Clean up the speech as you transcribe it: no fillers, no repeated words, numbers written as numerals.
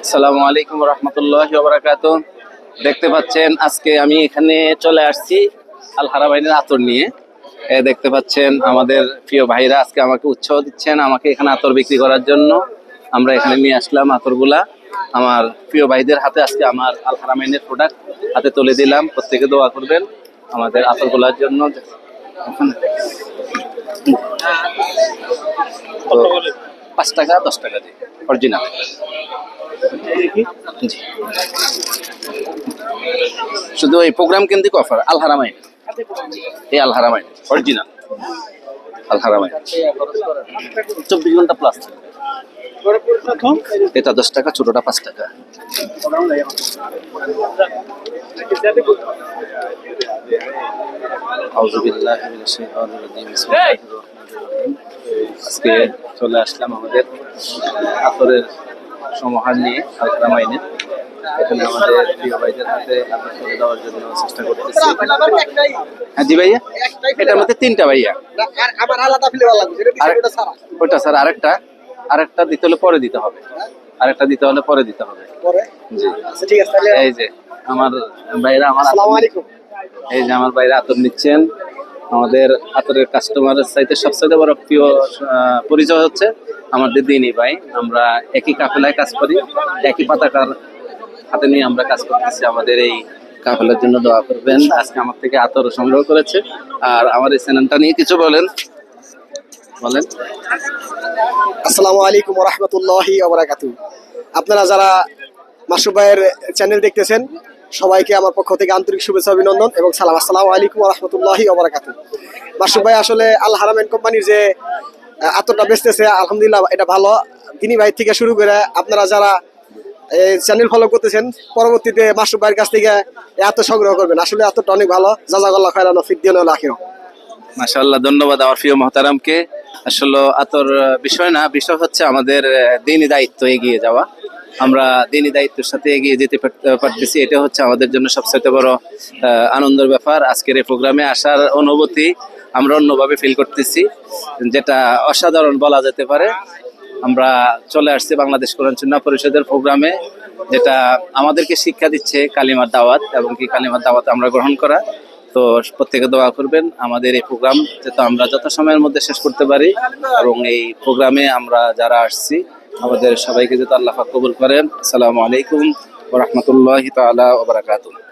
আসসালামু আলাইকুম রহমতুল্লাহি ওয়া বারাকাতুহু। দেখতে পাচ্ছেন আজকে আমি এখানে চলে আসছি আল হারামাইনের আতর নিয়ে। দেখতে পাচ্ছেন আমাদের প্রিয় ভাইরা আজকে আমাকে উৎসাহ দিচ্ছেন আমাকে এখানে আতর বিক্রি করার জন্য। আমরা এখানে নিয়ে আসলাম আতরগুলা আমার প্রিয় ভাইদের হাতে। আজকে আমার আল হারামাইনের প্রোডাক্ট হাতে তুলে দিলাম। প্রত্যেকে দোয়া করবেন আমাদের আতরগুলার জন্য। তো 5 টাকা 10 টাকা দিয়ে অরিজিনাল। শুধু এই প্রোগ্রাম কেন্দ্রিক অফার আল হারামাইন, এই আল হারামাইন অরিজিনাল আল হারামাইন 24 ঘন্টা প্লাস। এটা 10 টাকা, ছোটটা 5 টাকা। আজকে চলে আসলাম আমাদের আতরের সমাহার নিয়ে আল হারামাইনের। এখানে আমাদের প্রিয় ভাইদের হাতে আতর তুলে দেওয়ার জন্য চেষ্টা করতেছি। হ্যাঁ জি ভাইয়া, এটার মধ্যে 3টা ভাইয়া। ওইটা স্যার আরেকটা দিতে হলে পরে দিতে হবে। আরেকটা দিতে হলে পরে দিতে হবে। জি ঠিক আছে। এই যে আমার ভাইরা এই যে আমার ভাইরা আতর নিচ্ছেন। আমাদের আতরের কাস্টমারের চাইতে সবচেয়ে বড় প্রিয় পরিচয় হচ্ছে আমাদের দিনী ভাই। আমরা একই কাফেলায় কাজ করি, একই পতাকার হাতে নিয়ে আমরা কাজ করতেছি। আমাদের এই কাফেলার জন্য দোয়া করবেন। আজকে আমার থেকে আতর সংগ্রহ করেছে। আর আমার এই চ্যানেলটা নিয়ে কিছু বলেন। আসসালামু আলাইকুম ওয়া রাহমাতুল্লাহি ওয়া বারাকাতুহু। আপনারা যারা মাসুদ ভাইয়ের চ্যানেল দেখতেছেন সবাইকে আমার পক্ষ থেকে আন্তরিক শুভেচ্ছা অভিনন্দন এবং সালাম। আসসালামু আলাইকুম ওয়া রাহমাতুল্লাহি ওয়া বারাকাতুহু। মাসুদ ভাই আসলে আল হারামাইন কোম্পানির যে আতরটা বেচতেছে আলহামদুলিল্লাহ এটা ভালো। দিনী ভাই থেকে শুরু করে আপনারা যারা চ্যানেল ফলো করতেছেন পরবর্তীতে মাসুদ ভাইয়ের কাছ থেকে আতর সংগ্রহ করবেন। আসলে আতরটা অনেক ভালো। জাযাকাল্লাহু খাইরান ফিদ দুনিয়া ওয়াল আখিরাহ। মাশাআল্লাহ, ধন্যবাদ আমার প্রিয় মুহতারামকে। আসলে আতর বিষয় না, বিষয় হচ্ছে আমাদের দিনী দায়িত্ব এগিয়ে যাওয়া। আমরা দিনী দায়িত্বের সাথে এগিয়ে যেতে পারতেছি, এটা হচ্ছে আমাদের জন্য সবচেয়ে বড় আনন্দের ব্যাপার। আজকের এই প্রোগ্রামে আসার অনুভূতি আমরা অন্যভাবে ফিল করতেছি, যেটা অসাধারণ বলা যেতে পারে। আমরা চলে আসছি বাংলাদেশ কোরআন সুন্নাহ পরিষদের প্রোগ্রামে, যেটা আমাদেরকে শিক্ষা দিচ্ছে কালিমার দাওয়াত এবং কি কালিমার দাওয়াত আমরা গ্রহণ করা। তো প্রত্যেকে দোয়া করবেন আমাদের এই প্রোগ্রাম যাতে আমরা যত সময়ের মধ্যে শেষ করতে পারি এবং এই প্রোগ্রামে আমরা যারা আসছি আমাদের সবাইকে যাতে আল্লাহ পাক কবুল করেন। আসসালামু আলাইকুম ওয়া রাহমাতুল্লাহি তাআলা ওয়া বারাকাতুহু।